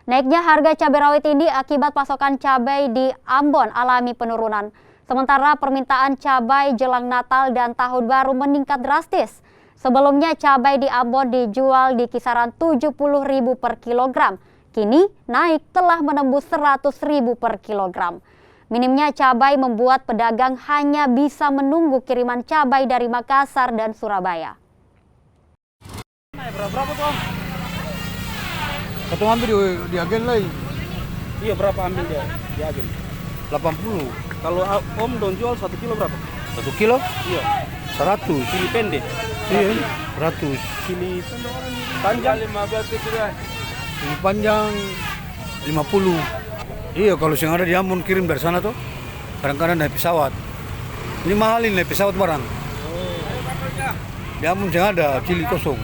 Naiknya harga cabai rawit ini akibat pasokan cabai di Ambon alami penurunan. Sementara permintaan cabai jelang Natal dan Tahun Baru meningkat drastis. Sebelumnya cabai di Ambon dijual di kisaran Rp70.000 per kilogram. Kini naik telah menembus Rp100.000 per kilogram. Minimnya cabai membuat pedagang hanya bisa menunggu kiriman cabai dari Makassar dan Surabaya. Berapa tuh, Om? Satu ambil di agen lain. Iya, berapa ambil dia di agen? 80. Kalau Om dong jual 1 kilo berapa? 1 kilo? Iya. 100. Cili pendek? Iya, 100. Cili panjang? 15 kilo. Ini panjang 50. Iya, kalau yang ada di Ambon kirim dari sana tuh. Kadang-kadang naik pesawat. Ini mahal ini naik pesawat barang. Di Ambon yang ada cili kosong.